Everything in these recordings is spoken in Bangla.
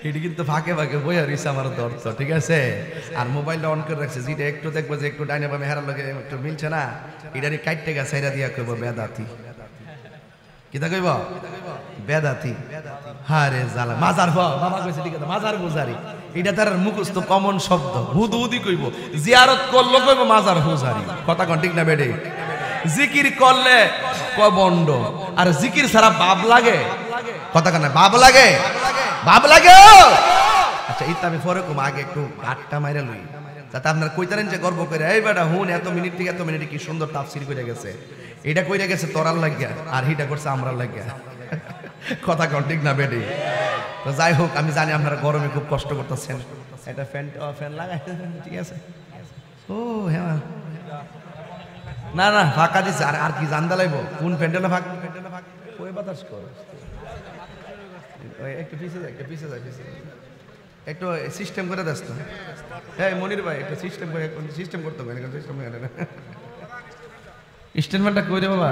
এটি কিন্তু ফাঁকে ফাঁকে বইয়া রয়েছে আমার দর্শ, ঠিক আছে। আর মোবাইলটা অন করে রাখছে, যেটা একটু দেখবো যে একটু ডাইনে বামে হেরার লগে একটু মিলছে না, এটারই কাটতে গেছে, এটা দিয়া কইব বেদাতি। কিতা কইব? বেদাতি। হারে জালা মাজার বাবা কইছে, ঠিক আছে, মাজার পূজারি। এটা তার মুখস্থ কমন শব্দ। হুদুদি কইব, জিয়ারত করলো কইব মাজার পূজারি। কথা কোন ঠিক না বেডে? জিকির করলে কয় বন্ড, আর জিকির ছাড়া বাপ লাগে। কথা কেন বাপ লাগে? বাপ লাগে। আচ্ছা ইতা আমি পরে কম, আগে একটু গাটটা মাইরা লই, যাতে আপনার কইতারেন যে গর্ব করে, এই বেটা হুন এত মিনিট থেকে এত মিনিটে কি সুন্দর তাফসীর কইরা গেছে। এটা কইরা গেছে তোরার লাগিয়া, আর হিটা করছে আমরার লাগিয়া। কথা কোন ঠিক না বেডি? তো যাই হোক, আমি জানি আপনারা গরমে খুব কষ্ট করতেছেন। এটা ফ্যান লাগাই, ঠিক আছে। ও হ্যাঁ, না না ফাঁকা দিছে। আর কি জানতে লাগবো কোন প্যান্ডেলে ফাঁক? কই বাতাস কর, একটু পিছিয়ে যায়, একটু পিছিয়ে যায়, একটু সিস্টেম করে দেস তো। হ্যাঁ মনির ভাই, একটু সিস্টেম করে, সিস্টেম করতে হবে। স্টেটমেন্টটা কই রে বাবা?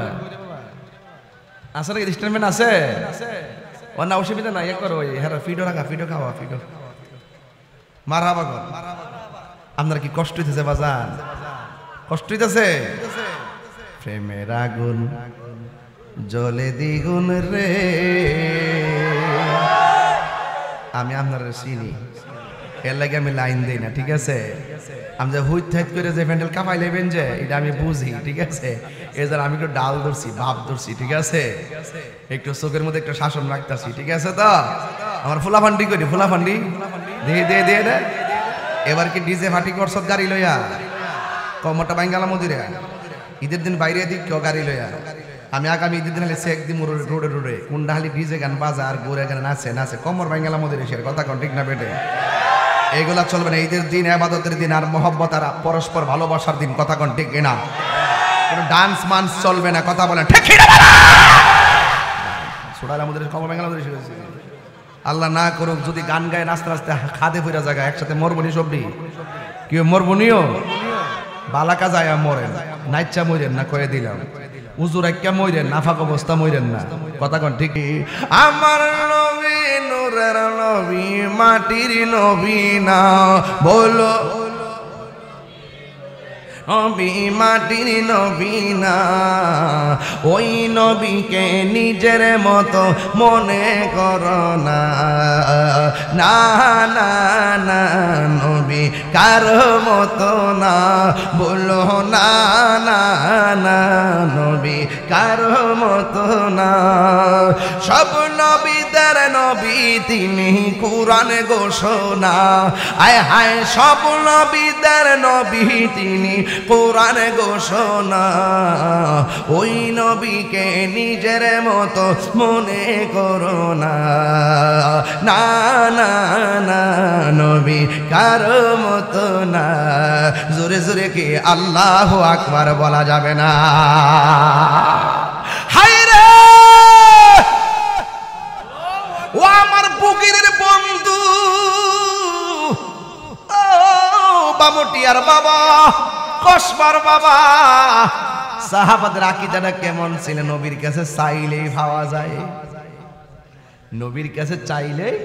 আছে নাকি স্টেটমেন্ট? আছে ও না, অসুবিধা নাই। এক করো, হ্যাঁ ফিডো রাখা, ফিডো খাওয়া, ফিডো মারহাবা কর। আপনার কি কষ্ট হইতেছে বাজান? কষ্ট হইতেছে? প্রেমের আগুন জ্বলে দ্বিগুণ রে, আমি আপনার চিনি, এর লাগে আমি লাইন দেই না, ঠিক আছে। আমি যে হুইট থাইট করে যে প্যান্ডেল কামাই লেবেন যে, এটা আমি বুঝি, ঠিক আছে। এই জন্য আমি একটু ডাল ধরছি, ভাব ধরছি, ঠিক আছে। একটু চোখের মধ্যে একটু শাসন রাখতেছি, ঠিক আছে। তো আমার ফুলাফান্ডি করি, ফুলাফান্ডি দিয়ে দিয়ে দিয়ে দে। এবার কি ডিজে ফাটি করছ গাড়ি লইয়া? কমটা বাঙ্গালা মদিরে ঈদের দিন বাইরে দিক কেউ গাড়ি লইয়া। আমি আগামী ঈদের দিন হলে চেক দিম রোডে রোডে, কোনটা খালি ডিজে গান বাজার গোরে গান নাচে নাচে, কমর বাঙ্গালা মদিরে সে কথা কোন ঠিক না বেটে? এইগুলা চলবে না। ঈদের দিন, ইবাদতের দিন, আর মহব্বত আর পরস্পর ভালোবাসার দিন, কথা কোন ঠিক না? কোনো ডান্স মান্স চলবে না, কথা বলেন ঠিক না? সোডাল আমাদের কমর বাঙ্গালা মদিরে শিখেছে। আল্লাহ না করুক যদি গান গায় নাচতে নাচতে খাদে ফিরা জায়গা, একসাথে মরবনি সবটি কি মরবনিও বালাকা যায় মরেন, নাইচা মরেন না, কয়ে দিলাম। উজুর একটা মরেন, নাফাক অবস্থা মরেন না, কথা কোন ঠিক? আমার নবী নূরের নবী, মাটির নবী না বলো, নবী মাটির নবী না, ওই নবীকে নিজের মতো মনে করো না। না না না, নবী কারো মতো না, বলো না না না, নবী কারো মতো না। সব নবীদের নবী তিনি, কুরআন ঘোষণা। আয় হায়, সব নবীদের নবী তিনি, কুরআন ঘোষণা। ওই নবীকে নিজের মতো মনে করো না। না না না, নবী কারো মতো না। জোরে জোরে কি আল্লাহু আকবার বলা যাবে না? হায় রে ও আমার বুকের বন্ধু, ও বামটিয়ার বাবা, কসবার বাবা, সাহাবাদের আকীদাটা কেমন ছিল? নবীর কাছে চাইলেই পাওয়া যায়, নবীর কাছে চাইলেই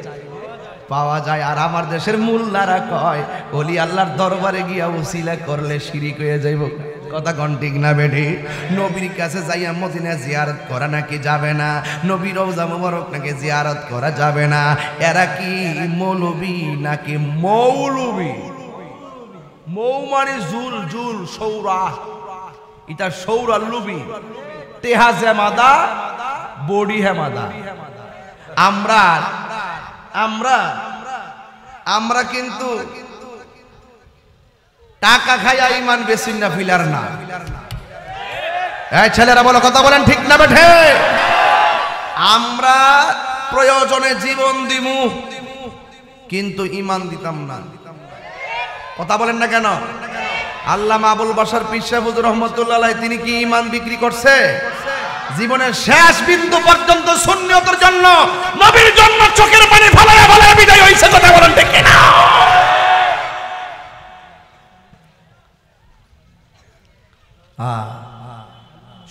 পাওয়া যায়। আর আমার দেশের মুল্লারা কয় ওলি আল্লাহর দরবারে গিয়া উসিলা করলে শিরিক হয়ে যাইব, কথা কোন ঠিক না বেঠি? নবীর কাছে যাইয়া মদিনা জিয়ারত করা নাকি যাবে না, নবীর রওজা মুবারক নাকি জিয়ারত করা যাবে না। এরা কি মৌলবী নাকি মৌলবী? মৌ মানে জুল, জুল সৌরা, এটা সৌরা লুবি, তেহা জামাদা বডি হেমাদা। আমরা আমরা আমরা কিন্তু টাকা খাইয়া ইমান বেশি না, ফিলার না। এই ছেলেরা বলো, কথা বলেন ঠিক না বেঠে? আমরা প্রয়োজনে জীবন দিমু, কিন্তু ইমান দিতাম না, কথা বলেন না কেন? আল্লামা আবুল বাশার পীর সাহেব হুজুর রহমাতুল্লাহ আলাইহি তিনি কি ইমান বিক্রি করছে? জীবনের শেষ বিন্দু পর্যন্ত সুন্নিয়তের জন্য, নবীর জন্য চোখের পানি ফলায়া ফলায়া বিদায় হইছে, কথা বলেন ঠিক না?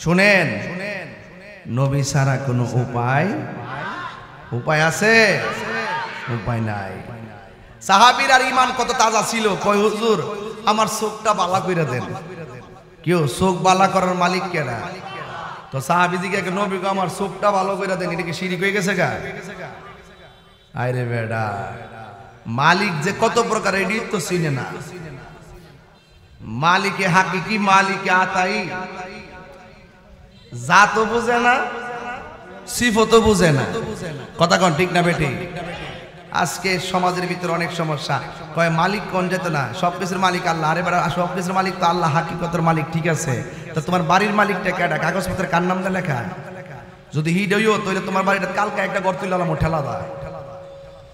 শুনেন, নবী ছাড়া কোনো উপায় উপায় আছে? উপায় নাই। সাহাবীর আর ঈমান কত তাজা ছিল, কয় হুজুর আমার চোখটা বালা কইরা দেন। কেউ চোখ বালা করার মালিক কেনা? তো সাহাবীজিকে নবী গো আমার চোখটা ভালো কইরা দেন, এটা কি শিরিক হয়ে গেছে গা? আরে বেডা, মালিক যে কত প্রকার এডি তো চিনে না। মালিকে হাকিকি, মালিকে আতাই জাতও বুঝে না, সিফতও বুঝে না। কথা কোন ঠিক না বেটি? আজকে সমাজের ভিতরে অনেক সমস্যা, কয় মালিক কোন যেত না, সবকিছুর মালিক আল্লাহ। আরে বেটা, সবকিছুর মালিক তো আল্লাহ, হাকিকতের মালিক ঠিক আছে। তো তোমার বাড়ির মালিকটা কেডা? কাগজপত্রে কার নাম দা লেখা? যদি হিড হইও তাহলে তোমার বাড়িটা কালকে একটা গর্ত লালাম ঠেলা দা।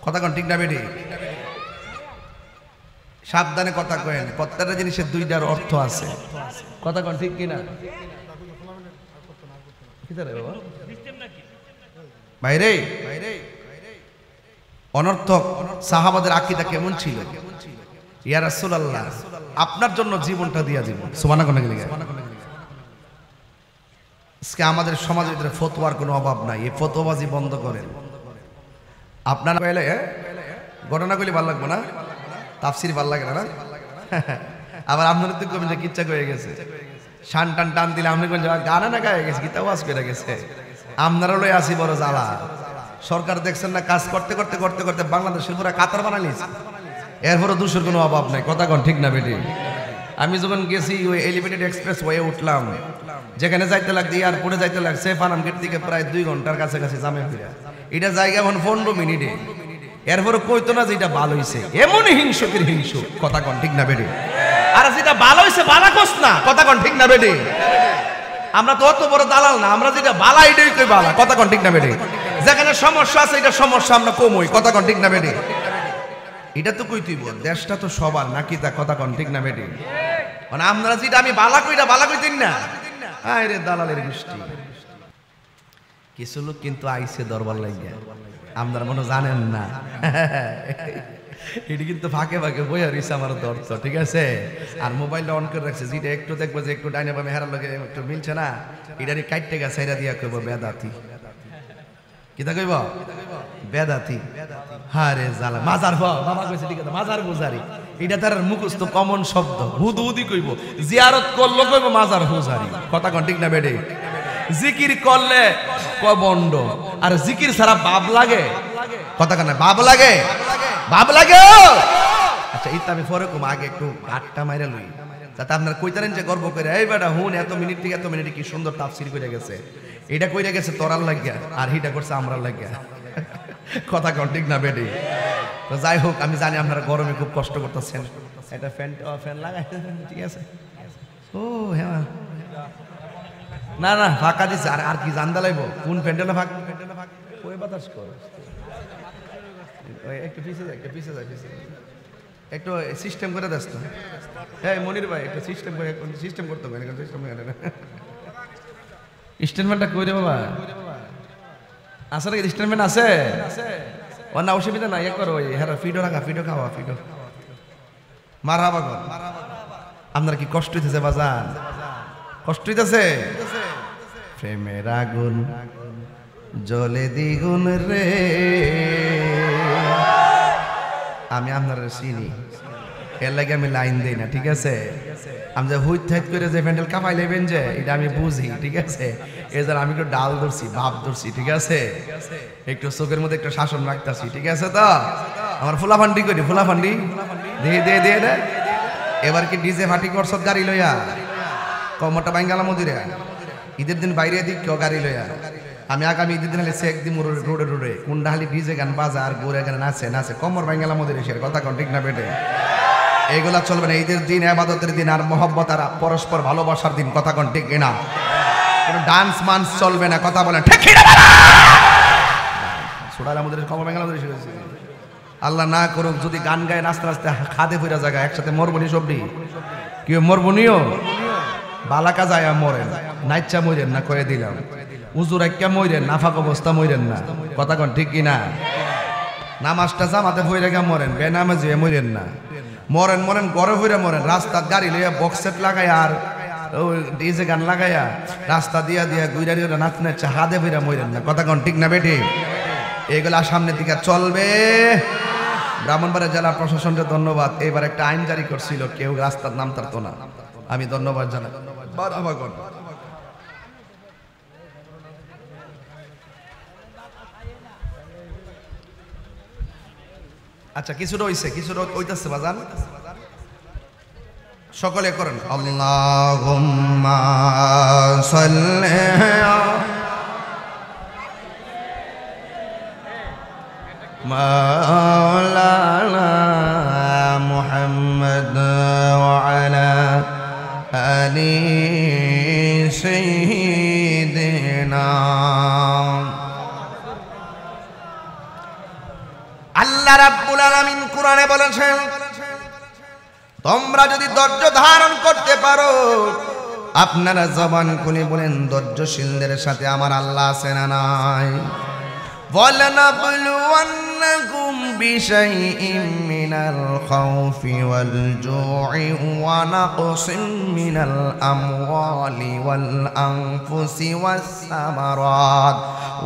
কথা কোন ঠিক না বেটি? সাবধানে কথা কয়েন, প্রত্যেকটা জিনিসের দুইটার অর্থ আছে। কথা কোন ঠিক কিনা? বাইরে অনর্থক সাহাবাদের আকীদা কেমন ছিল? ইয়া রাসূলুল্লাহ, আপনার জন্য জীবনটা দিয়া দিব। সুবহানাল্লাহ। আজকে আমাদের সমাজের ভিতরে ফতোয়ার কোনো অভাব নাই, এই ফতোয়াবাজি বন্ধ করেন। আপনারা কইলে ঘটনা কইলে ভালো লাগবে না, তাফসীর ভালো লাগে না। আবার আপনারা তো কইবেন যে কিচ্ছা কয়ে গেছে, শান টান টান দিলে আপনি কোন গানা না গায়ে গেছে, গীতা ওয়াজ করে গেছে। আপনারা লই আসি বড় জ্বালা। সরকার দেখছেন না কাজ করতে করতে করতে করতে বাংলাদেশের পুরো কাতার বানালিছে, এরপরও দূষের কোনো অভাব নাই। কথা কোন ঠিক না বেটি? আমি যখন গেছি ওই এলিভেটেড এক্সপ্রেস ওয়ে উঠলাম, যেখানে যাইতে লাগছে এয়ারপোর্টে যাইতে লাগছে পানাম গেট থেকে প্রায় 2 ঘন্টার কাছাকাছি জামে ফিরা। এটা জায়গা এখন 15 মিনিটে। এরপরে কইতো না যে এটা ভালো হইছে, এমনই হিংসকের হিংসুক। কথা কোন ঠিক না বেটি? আর যেটা ভালো হইছে বালা কস না। কথা কোন ঠিক না বেটি? আমরা তো অত বড় দালাল না, আমরা যেটা বালা এটাই কই বালা। কথা কোন ঠিক না বেটি? যেখানে সমস্যা আছে এটা সমস্যা আমরা কমই। কথা কোন ঠিক না বেটি? এটা তো কই তুই বল, দেশটা তো সবার নাকি তা। কথা কোন ঠিক না বেটি? মানে আমরা যেটা আমি বালা কইটা বালা কইতেন না। আরে দালালের গোষ্ঠী কিছু লোক কিন্তু আইছে দরবার লাগিয়া, আপনারা মনে জানেন না। এটি কিন্তু ফাঁকে ফাঁকে বইয়া রইছে আমার দর্শ, ঠিক আছে। আর মোবাইলটা অন করে রাখছে, যেটা একটু দেখবো যে একটু ডাইনে বামে হেরার লগে একটু মিলছে না, এটারই কাটতে গা সাইরা দিয়া কইব বেদাতি। কিতা কইব? বেদাতি। হারে জালা মাজার বাবা কইছে ঠিক আছে, মাজার গুজারি। এটা তার মুখস্থ কমন শব্দ, হুদুদি কইব। জিয়ারত করলো কইব মাজার হুজারি। কথা কোন ঠিক না বেডি? জিকির করলে কয় বন্ড, আর জিকির ছাড়া বাপ লাগে। কথা কেন বাপ লাগে? বাপ লাগে। আচ্ছা ইতা আমি পরে কম, আগে একটু আটটা মাইরা লই, যাতে আপনারা কইতারেন যে গর্ব করে, এই বেটা হুন এত মিনিট থেকে এত মিনিটে কি সুন্দর তাফসীর কইরা গেছে। এটা কইরা গেছে তোরার লাগিয়া, আর হিটা করছে আমরার লাগিয়া। কথা কোন ঠিক না বেডি? তো যাই হোক, আমি জানি আপনারা গরমে খুব কষ্ট করতেছেন, একটা ফ্যান লাগাই, ঠিক আছে। ও হ্যাঁ, না না ফাঁকা দিছে। আর কি জানতে লাগবো কোন প্যান্ডেলে ফাঁক? ওই বাতাস কর, একটু পিছিয়ে যায়, একটু পিছিয়ে যায়, একটু সিস্টেম করে দেস তো। হ্যাঁ মনির ভাই, একটু সিস্টেম করে, সিস্টেম করতে হবে। সিস্টেম স্টেটমেন্টটা কই রে বাবা? আছে নাকি স্টেটমেন্ট? আছে ও না, অসুবিধা নাই। একবার ওই হ্যাঁ ফিডো রাখা, ফিডো খাওয়া, ফিডো মারা বাগন। আপনার কি কষ্ট হইতেছে বাজান? কষ্ট হইতেছে? প্রেমের আগুন জ্বলে দ্বিগুণ রে, আমি আপনার চিনি, এর লাগে আমি লাইন দেই না, ঠিক আছে। আমি যে হুইট থাইট করে যে প্যান্ডেল কামাই লেবেন যে, এটা আমি বুঝি, ঠিক আছে। এই জন্য আমি একটু ডাল ধরছি, ভাব ধরছি, ঠিক আছে। একটু চোখের মধ্যে একটু শাসন রাখতেছি, ঠিক আছে। তো আমার ফুলাফান্ডি করি, ফুলাফান্ডি দিয়ে দিয়ে দিয়ে দে। এবার কি ডিজে ফাটি করছ গাড়ি লইয়া? কমটা বাইঙ্গালা মদিরে ঈদের দিন বাইরে দিক কেউ গাড়ি লইয়া। আমি আগামী ঈদের দিন হলে সে একদিন রোডে রোডে কুন্ডাহালি ডিজে গান বাজা আর গোরে গান নাচে নাচে কমর বাইঙ্গালা মদিরে। সে কথা কোন ঠিক না বেটে? এগুলা চলবে না। ঈদের দিন, ইবাদতের দিন, আর মহব্বত আর পরস্পর ভালোবাসার দিন। কথা কোন ঠিক না? কোনো ডান্স মান্স চলবে না। কথা বলেন ঠিক না? সোডালা মদিরে কমর বাইঙ্গালা মদিরে শুনেছি। আল্লাহ না করুক যদি গান গায় নাচতে নাচতে খাদে ফিরা জায়গা একসাথে মরবনি সবডি কি মরবনিও বালাকা যায় মরেন, নাইচ্ছা মরেন না, কয়ে দিলাম। উজুর একটা মরেন, নাফাক অবস্থা মরেন না। কথা কোন ঠিক কিনা? নামাজটা জামাতে হইরে গা মরেন, বেনামাজ হয়ে মরেন না। মরেন মরেন ঘরে হইরে মরেন, রাস্তার গাড়ি লইয়া বক্স সেট লাগাই আর ওই ডিজে গান লাগাইয়া রাস্তা দিয়া দিয়া গুইরা দিয়া নাচ নাচছে হাদে ফিরা মরেন না। কথা কোন ঠিক না বেটি? এগুলা সামনের দিকে চলবে। ব্রাহ্মণবাড়িয়া জেলা প্রশাসনকে ধন্যবাদ। এবার একটা আইন জারি করছিল, কেউ রাস্তার নাম তারতো না। আমি ধন্যবাদ জানাই। আচ্ছা, কিছুটা হইছে, কিছুটা হইতাছে বাজান। সকলে করেন আল্লাহুম্মা সাল্লি মাওলানা মুহাম্মদ ওয়া আলা আলি সাইয়্যিদিনা। আল্লাহ রাব্বুল আলামিন কোরআনে বলেছেন, তোমরা যদি ধৈর্য ধারণ করতে পারো, আপনারা জবান খুলে বলেন ধৈর্যশীলদের সাথে আমার আল্লাহ আছে না নাই? وَلَنَبْلُوَنَّكُمْ بِشَيْءٍ مِّنَ الْخَوْفِ وَالْجُوعِ وَنَقْصٍ مِّنَ الْأَمْوَالِ وَالْأَنفُسِ وَالثَّمَرَاتِ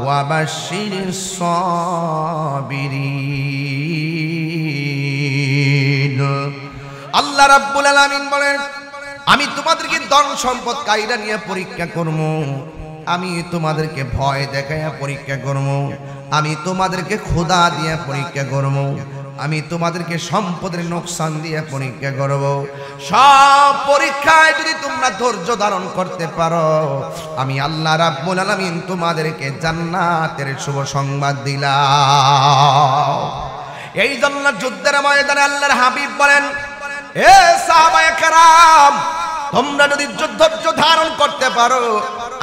وَبَشِّرِ الصَّابِرِينَ। আল্লাহ রাব্বুল আলামিন বলেন, আমি তোমাদেরকে ধন সম্পদ কায়দা নিয়ে পরীক্ষা করব, আমি তোমাদেরকে ভয় দেখাইয়া পরীক্ষা করব, আমি তোমাদেরকে ক্ষুধা দিয়ে পরীক্ষা করব, আমি তোমাদেরকে সম্পদের নোকসান দিয়ে পরীক্ষা করব। সব পরীক্ষায় যদি তোমরা ধৈর্য ধারণ করতে পারো, আমি আল্লাহ রাব্বুল আলামিন তোমাদেরকে জান্নাতের শুভ সংবাদ দিলাম। এই জন্য যুদ্ধের ময়দানে আল্লাহর হাবিব বলেন, এ সাহাবায়ে কেরাম, তোমরা যদি ধৈর্য ধারণ করতে পারো,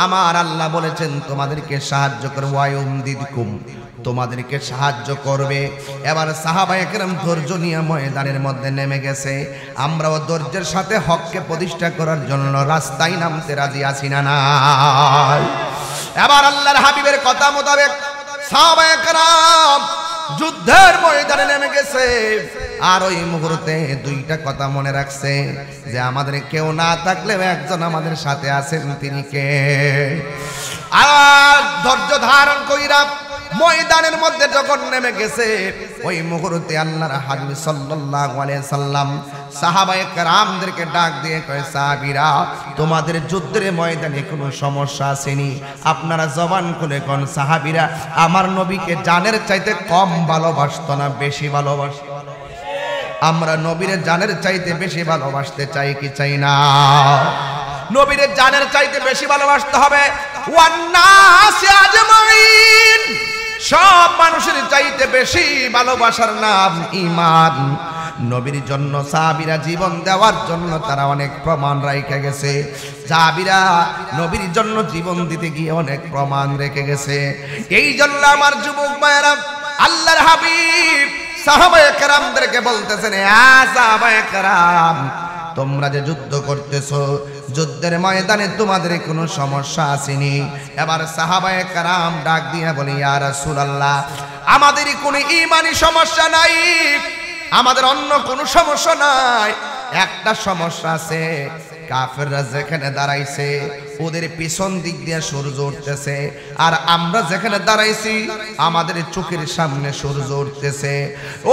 আমার আল্লাহ বলেছেন তোমাদেরকে সাহায্য করবে, ওয়ায়ুমদিদকুম, তোমাদেরকে সাহায্য করবে। এবার সাহাবায়ে কেরাম ধৈর্য নিয়ে ময়দানের মধ্যে নেমে গেছে। আমরাও ধৈর্যের সাথে হককে প্রতিষ্ঠা করার জন্য রাস্তায় নামতে রাজি আছি না নাই? এবার আল্লাহর হাবিবের কথা মোতাবেক সাহাবায়ে কেরাম যুদ্ধের ময়দানে নেমে গেছে। আর ওই মুহূর্তে দুইটা কথা মনে রাখছে যে আমাদের কেউ না থাকলেও একজন আমাদের সাথে আছেন, তিনি কে? আর ধৈর্য ধারণ কইরা ময়দানের মধ্যে যখন নেমে গেছে, ওই মুহূর্তে আল্লাহর হাবিব সাল্লাল্লাহু আলাইহি সাল্লাম সাহাবায়ে কেরামদেরকে ডাক দিয়ে কয়, সাহাবীরা, তোমাদের যুদ্ধের ময়দানে কোনো সমস্যা আসেনি? আপনারা জবান খুলে কোন সাহাবীরা আমার নবীকে জানের চাইতে কম ভালোবাসতো না বেশি ভালোবাসে? আমরা নবীর জানের চাইতে বেশি ভালোবাসতে চাই কি চাই না? নবীর জানের চাইতে বেশি ভালোবাসতে হবে। ওয়ান্নাসি আজমাইন, সব মানুষের চাইতে বেশি ভালোবাসার নাম ঈমান। নবীর জন্য সাহাবীরা জীবন দেওয়ার জন্য তারা অনেক প্রমাণ রেখে গেছে। সাহাবীরা নবীর জন্য জীবন দিতে গিয়ে অনেক প্রমাণ রেখে গেছে। এই জন্য আমার যুবক ভাইয়েরা, আল্লাহর হাবিব সাহাবায়ে কেরামদেরকে বলতেছেন, সাহাবায়ে কেরাম, তোমরা যে যুদ্ধ করতেছো, যুদ্ধের ময়দানে তোমাদের কোনো সমস্যা আসেনি? এবার সাহাবায়ে কেরাম ডাক দিয়ে বলে, ইয়া রাসূলুল্লাহ, আমাদের কোনো ঈমানি সমস্যা নাই, আমাদের অন্য কোনো সমস্যা নাই, একটা সমস্যা আছে। কাফেররা যেখানে দাঁড়াইছে ওদের পিছন দিক দিয়ে সূর্য উঠতেছে, আর আমরা যেখানে দাঁড়াইছি আমাদের চোখের সামনে সূর্য উঠতেছে।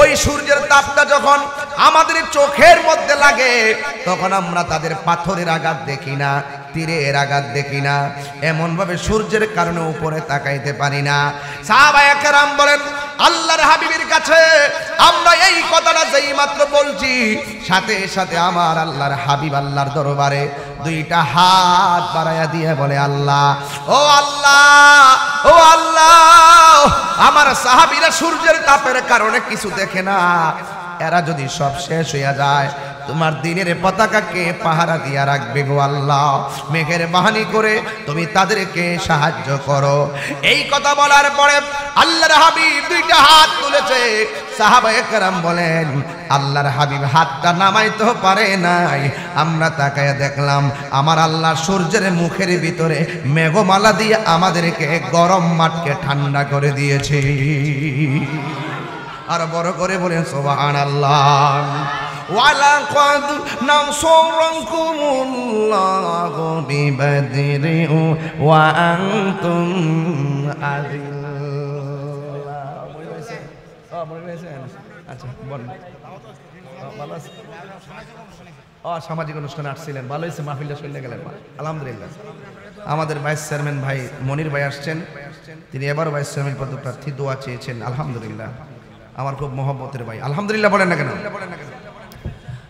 ওই সূর্যের তাপটা যখন আমাদের চোখের মধ্যে লাগে, তখন আমরা তাদের পাথরের আঘাত দেখি না, তীরের আঘাত দেখি না, এমন ভাবে সূর্যের কারণে উপরে তাকাইতে পারি না। সাহাবায়ে কেরাম বলেন, আল্লাহর হাবিবের কাছে আমরা এই কথাটা যেই মাত্র বলছি, সাথে সাথে আমার আল্লাহর হাবিব আল্লাহর দরবারে দুইটা হাত বাড়াইয়া দিয়ে বলে, আল্লাহ, ও আল্লাহ, ও আল্লাহ, আমার সাহাবীরা সূর্যের তাপের কারণে কিছু দেখে না, এরা যদি সব শেষ হইয়া যায়, তোমার দিনের পতাকাকে পাহারা দিয়া রাখবে গো আল্লাহ, মেঘের বাহানি করে তুমি তাদেরকে সাহায্য করো। এই কথা বলার পরে আল্লাহর হাবিব দুইটা হাত তুলেছে। সাহাবায়ে কেরাম বলেন, আল্লাহর হাবিব হাতটা নামাইতে পারে নাই, আমরা তাকায়া দেখলাম আমার আল্লাহ সূর্যের মুখের ভিতরে মেঘমালা দিয়ে আমাদেরকে গরম মাঠকে ঠান্ডা করে দিয়েছে। আর বড় করে বলেন সুবহানাল্লাহ। ওয়ালাকাদ নাসরাকুমুল্লাহু বিবাদরি ওয়া আনতুম আযিল্লা। মনে রয়েছেন? আচ্ছা বলেন। ভালো আছে? সামাজিক অনুষ্ঠানে আসছিলেন, ভালো হয়েছে, মাহফিলটা শুনে গেলেন, আলহামদুলিল্লাহ। আমাদের ভাইস চেয়ারম্যান ভাই মনির ভাই আসছেন, তিনি এবারও ভাইস চেয়ারম্যান পদপ্রার্থী, দোয়া চেয়েছেন, আলহামদুলিল্লাহ। আমার খুব মহব্বতের ভাই, আলহামদুলিল্লাহ বলেন না কেন?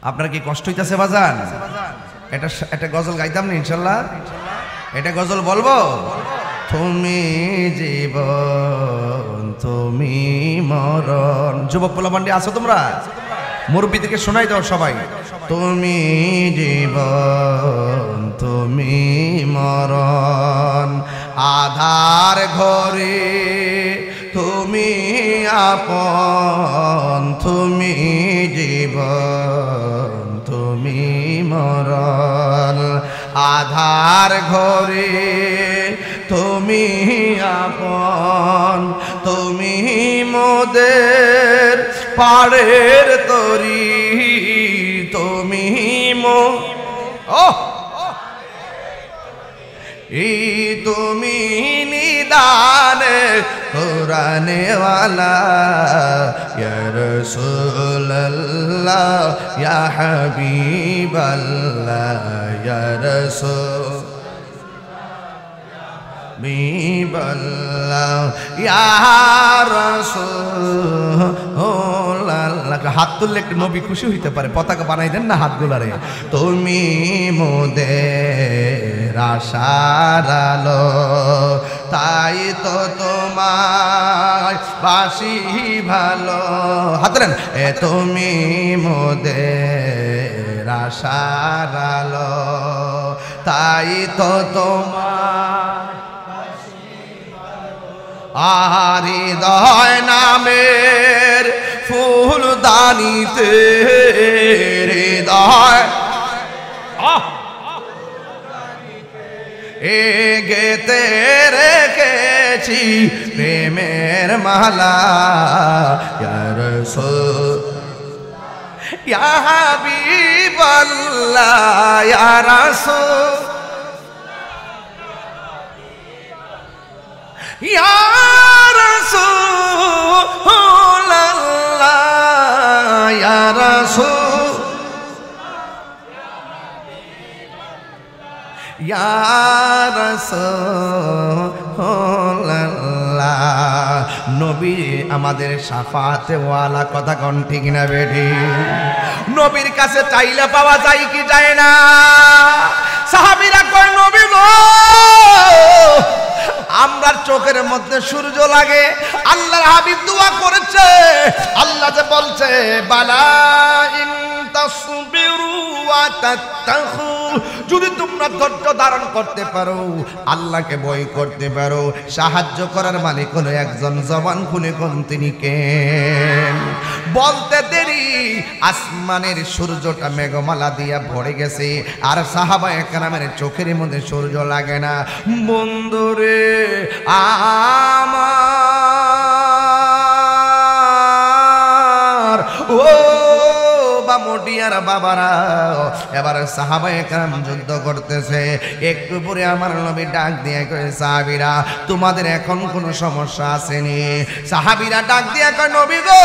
আপনার কি কষ্ট হইতেছে বাজান? এটা গজল গাইতাম না ইনশাল্লাহ? এটা গজল বলবো? তুমি জীবন তুমি মরণ। যুবক পোলাপান্ডি আছো তোমরা? মুরব্বী থেকে শোনাই দাও সবাই। তুমি জীবন তুমি মরণ, আধার ঘরে তুমি আপন, তুমি জীবন তুমি মরণ, আধার ঘরে তুমি আপন, তুমি মোদের পাড়ের তরি, তুমি তুমি নিদানে কুরআনে ওয়ালা, ইয়া রাসূলুল্লাহ ইয়া হাবিবাল্লাহ, ইয়া রাসূল হাবিবাল্লাহ ইয়া রাসূলুল্লাহ। হাত তুললে একটু নবী খুশি হইতে পারে, পতাকা বানাই দেন না হাতগুলারে। তুমি মোদের আশার আলো, তাই তো তোমায় বাসি ভালো। হাত দেন। তুমি মোদের আশার আলো, তাই তো তোমার হৃদয় নামের ফুলদানিতে, হৃদয় গেতে রেখেছি প্রেমের মালা, ইয়া রাসূল ইয়া হাবিবাল্লাহ, ইয়া রাসূল ইয়া রাসূলুল্লাহ, ইয়া রাসূল ইয়া রাসূলুল্লাহ। নবী আমাদের শাফাতে ওয়ালা, কথা কোন ঠিক না বেঠি? নবীর কাছে চাইলে পাওয়া যায় কি যায় না? সাহাবীরা কয় নবী গো, আমরা চোখের মধ্যে সূর্য লাগে, আল্লাহর হাবিব দোয়া করেছে, আল্লাহ যে বলছে বালা ইন তাসবিরু ওয়া তাত্তাকু, যদি তোমরা ধৈর্য ধারণ করতে পারো, আল্লাহকে ভয় করতে পারো, সাহায্য করার মালিক হলো একজন, জবান খুলে কোন তিনি কে? বলতে দেরি আসমানের সূর্যটা মেঘমালা দিয়া ভরে গেছে, আর সাহাবায়ে কেরামের চোখের মধ্যে সূর্য লাগে না। বন্ধুরে আমার ও মোটিয়ার বাবারা, এবার সাহাবায়ে কেরাম যুদ্ধ করতেছে, একটু পরে আমার নবী ডাক দিয়ে কয় সাহাবীরা তোমাদের এখন কোনো সমস্যা আসেনি? সাহাবীরা ডাক দিয়ে কয় নবী গো,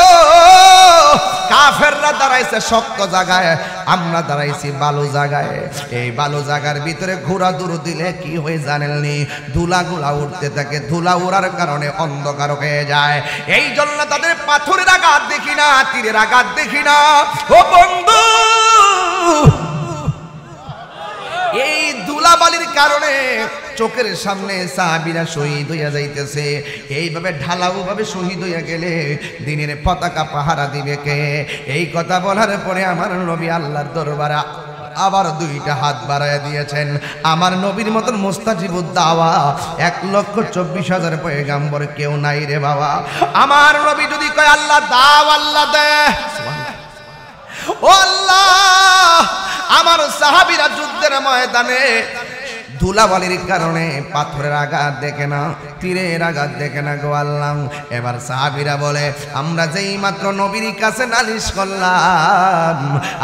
কাফেররা দাঁড়াইছে শক্ত জায়গায়, আমরা দাঁড়াইছি বালু জায়গায়, এই বালু জায়গার ভিতরে ঘোড়া দূর দিলে কি হয়ে জানেননি? ধুলাগুলা উঠতে থাকে, ধুলা উড়ার কারণে অন্ধকার হয়ে যায়, এই জন্য তাদের পাথরের আঘাত দেখি না, তীরের আঘাত দেখি না। ও বন্ধু, এই ধুলাবালির কারণে চোখের সামনে সাহাবীরা শহীদ হইয়া যাইতেছে, এইভাবে ঢালাও ভাবে শহীদ হইয়া গেলে দিনের পতাকা পাহারা দিবে কে? এই কথা বলার পরে আমার নবী আল্লাহর দরবারে আবার দুইটা হাত বাড়াইয়া দিয়েছেন। আমার নবীর মতন মুস্তাজিবুদ দাওয়া 1,24,000 পয়গাম্বর কেউ নাই রে বাবা। আমার নবী যদি কয় আল্লাহ দাও, আল্লাহ দে। ও আল্লাহ, আমার সাহাবীরা যুদ্ধের ময়দানে ধুলাবালির কারণে পাথরের আঘাত দেখে না, তীরের আঘাত দেখে না গো আল্লাহ। এবার সাহাবীরা বলে আমরা যেই মাত্র নবীর কাছে নালিশ করলাম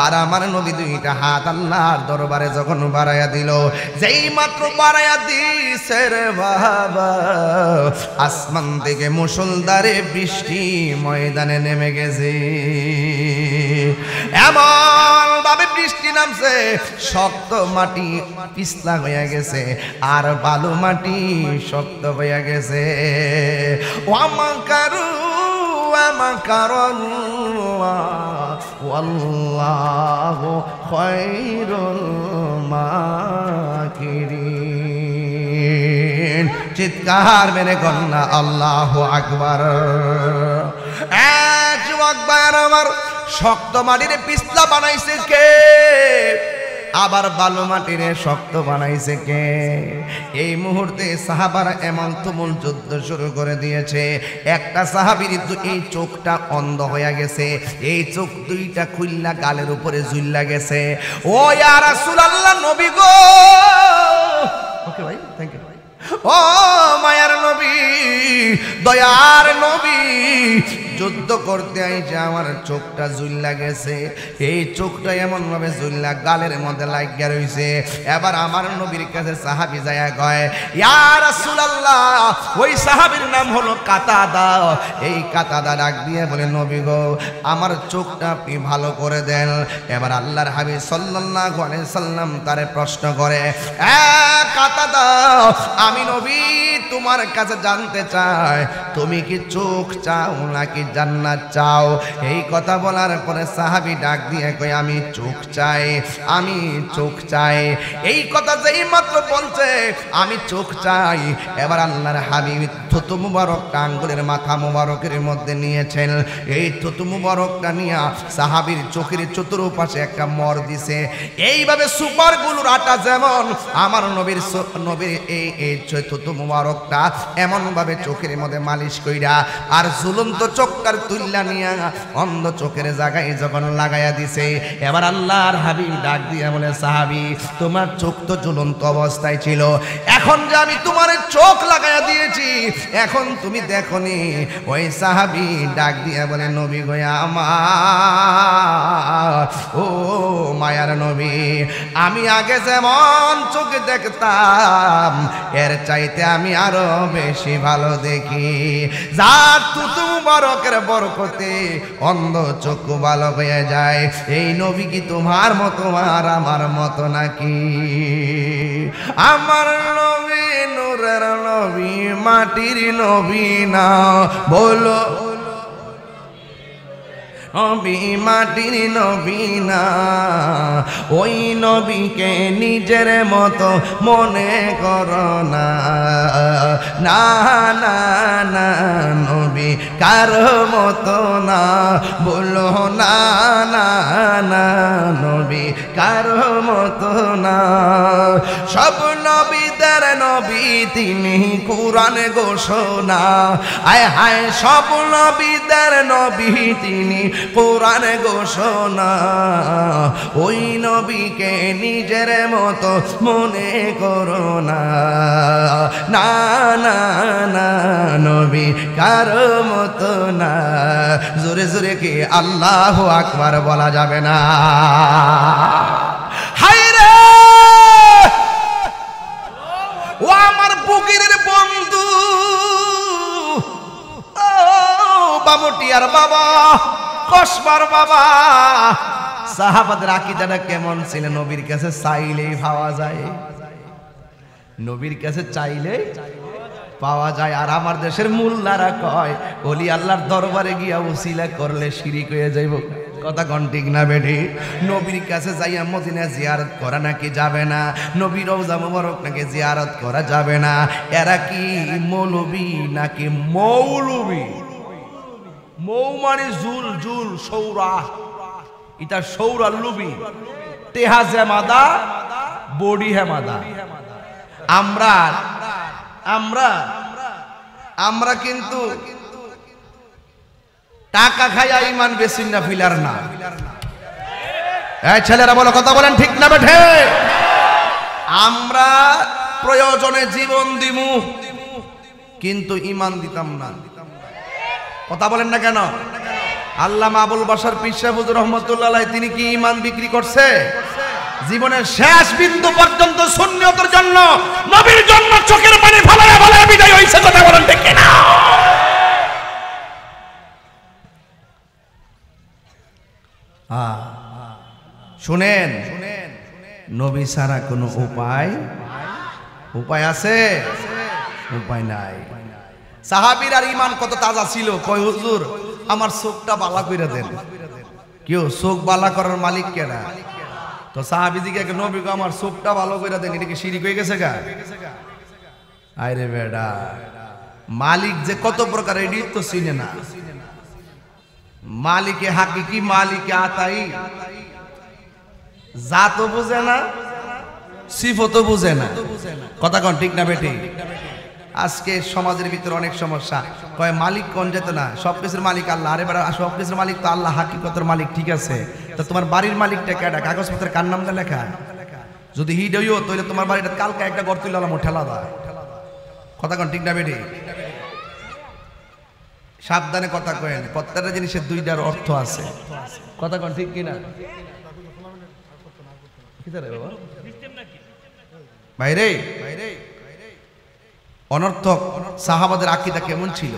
আর আমার নবী দুইটা হাত আল্লাহর দরবারে যখন বাড়াইয়া দিল, যেই মাত্র বাড়াইয়া দিছে রে বাবা, আসমান থেকে মুষলধারে বৃষ্টি ময়দানে নেমে গেছে। এমন ভাবে বৃষ্টি নামছে শক্ত মাটি পিছলা হয়ে গেছে আর বালু মাটি শক্ত হয়ে গেছে। ওয়ামাকারু ওয়ামাকারাল্লাহ ওয়াল্লাহু খায়রুল মাকিরিন। চিৎকার মেরে কন্যা আল্লাহু আকবার। একবার আমার শক্ত মাটিরে পিছলা বানাইছে কে? আবার বালু মাটিরে শক্ত বানাইছে কে? এই মুহূর্তে সাহাবারা এমন তুমুল যুদ্ধ শুরু করে দিয়েছে। একটা সাহাবীর এই চোখটা অন্ধ হয়ে গেছে, এই চোখ দুইটা খুললা গালের উপরে ঝুললা গেছে। ও ইয়া রাসূলুল্লাহ, নবী গো। ওকে ভাই, থ্যাংক ইউ। ও মায়ার নবী, দয়ার নবী, যুদ্ধ করতে আইছে আমার চোখটা ঝুললা গেছে। এই চোখটা এমন ভাবে ঝুললা গালের মধ্যে লাগিয়া রইছে। এবার আমার নবীর কাছে সাহাবী যায়া কয়, ইয়া রাসূলুল্লাহ, ওই সাহাবীর নাম হলো কাতাদা। এই কাতাদা ডাক দিয়ে বলে, নবী গো, আমার চোখটা আপনি ভালো করে দেন। এবার আল্লাহর হাবিব সাল্লাল্লাহু আলাইহি সাল্লাম তারে প্রশ্ন করে, কাতাদা, আমি নবী তোমার কাছে জানতে চাই, তুমি কি চোখ চাও নাকি জান্নাত চাও? এই কথা বলার পরে সাহাবী ডাক দিয়ে কই, আমি চোখ চাই, আমি চোখ চাই। এই কথা যেই মাত্র বলছে আমি চোখ চাই, এবার আল্লাহর হাবিব থুতু মুবারকটা আঙ্গুলের মাথা মুবারকের মধ্যে নিয়েছেন। এই থুতু মুবারকটা নিয়ে সাহাবীর চোখের চতুর্পাশে একটা মর দিছে। এইভাবে সুপারগুলোর আটা যেমন আমার নবীর এই থুতু মুবারকটা এমন ভাবে চোখের মধ্যে মালিশ কইরা আর ঝুলন্ত চোখটার তুল্লা নিয়া অন্ধ চোখের জায়গায় যখন লাগাইয়া দিছে, এবার আল্লাহর হাবিব ডাক দিয়ে বলে, সাহাবী, তোমার চোখ তো ঝুলন্ত অবস্থায় ছিল, এখন যে আমি তোমার চোখ লাগাইয়া দিয়েছি এখন তুমি দেখোনি। ওই সাহাবী ডাক দিয়ে বলে, নবী গো আমার, ও মায়ার নবী, আমি আগে যেমন চোখে দেখতাম এর চাইতে আমি আরো বেশি ভালো দেখি। যার থুতু মুবারকের বরকতে অন্ধ চক্ষু ভালো হয়ে যায়। এই নবী কি তোমার মতো আর আমার মতো নাকি? আমার নবী নূরের নবী, মাটির নবী না, বলো নবী মাটির নবী না। ওই নবীকে নিজের মতো মনে করো না, না না না, নবী কারো মতো না, বলো না না না, নবী কারো মতো না। সব নবীদের নবী তিনি, কুরআন ঘোষণা। আয় হায়, সব নবীদের নবী তিনি, কুরআন ঘোষণা। ওই নবীকে নিজের মতো মনে করো না, না না না, নবী কারো মতো না। জোরে জোরে কি আল্লাহু আকবার বলা যাবে না? হায় রে, ও আমার বুকের বন্ধু, ও বামটিয়ার বাবা, কসবার বাবা, সাহাবাদের আকীদাটা কেমন ছিল? নবীর কাছে চাইলেই পাওয়া যায়, নবীর কাছে চাইলেই পাওয়া যায়। আর আমার দেশের মোল্লারা কয়, ওলি আল্লাহর দরবারে গিয়া উসিলা করলে শিরিক হয়ে যাইব। কথা কোন ঠিক না বেঠি? নবীর কাছে যাইয়া মদিনা জিয়ারত করা নাকি যাবে না, নবীর রওজা মুবারক নাকি জিয়ারত করা যাবে না। এরা কি মৌলবী নাকি মৌলবী? মৌ মানে জুল, জুল সৌরা, এটা সৌরা লুবি, তেহা জামাদা, বডি হেমাদা। আমরা আমরা আমরা কিন্তু টাকা খাইয়া ইমান বেশি না, ফিলার না। এই ছেলেরা বলো, কথা বলেন ঠিক না বেঠে? আমরা প্রয়োজনে জীবন দিমু, কিন্তু ঈমান দিতাম না। কথা বলেন না কেন? আল্লামা আবুল বাশার পীর সাহেব হুজুর রহমাতুল্লাহ আলাইহি তিনি কি ঈমান বিক্রি করছে? জীবনের শেষ বিন্দু পর্যন্ত সুন্নিয়তের জন্য, নবীর জন্য চোখের পানি ফেলায়া ফেলায়া বিদায় হইছে। কথা বলেন ঠিক কিনা? শুনেন, নবী ছাড়া কোনো উপায় আছে? উপায় নাই। সাহাবীর আর ঈমান কত তাজা ছিল, কয় হুজুর আমার চোখটা বালা কইরা দেন। কেউ চোখ বালা করার মালিক কেনা? তো সাহাবী জিজ্ঞাসা করে, নবী গো আমার চোখটা ভালো কইরা দেন, এটা কি শিরিক হয়ে গেছে গা? আরে বেডা, মালিক যে কত প্রকার এডি তো চিনে না। মালিকে হাকিকি, মালিকে আতাই জাত বুঝে না, সিফতও বুঝে না। কথা কোন ঠিক না বেটি? আজকে সমাজের ভিতরে অনেক সমস্যা, কয় মালিক কোন যেত না, সবকিছুর মালিক আল্লাহ। আরে বেটা, সবকিছুর মালিক তো আল্লাহ, হাকিকতের মালিক ঠিক আছে। তো তোমার বাড়ির মালিকটা কেডা? কাগজপত্রের কার নামটা লেখা? যদি হিট হইও তাহলে তোমার বাড়িটা কালকে একটা ঘর তুলে আলাম ঠেলা দা। কথা কোন ঠিক না বেটি? সাবধানে কথা কয়েন, প্রত্যেকটা জিনিসের দুইটার অর্থ আছে। কথা কোন ঠিক কিনা? ভাইরে অনর্থক সাহাবাদের আকীদা কেমন ছিল?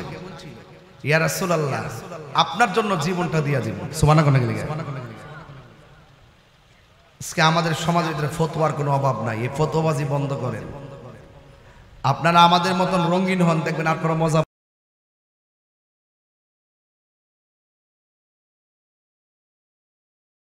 ইয়া রাসূলুল্লাহ আপনার জন্য জীবনটা দিয়া দিব। সুবহানাল্লাহ। আজকে আমাদের সমাজের ভিতরে ফতোয়ার কোনো অভাব নাই, এই ফতোয়াবাজি বন্ধ করেন। আপনারা আমাদের মতন রঙিন হন, দেখবেন আর কোনো মজা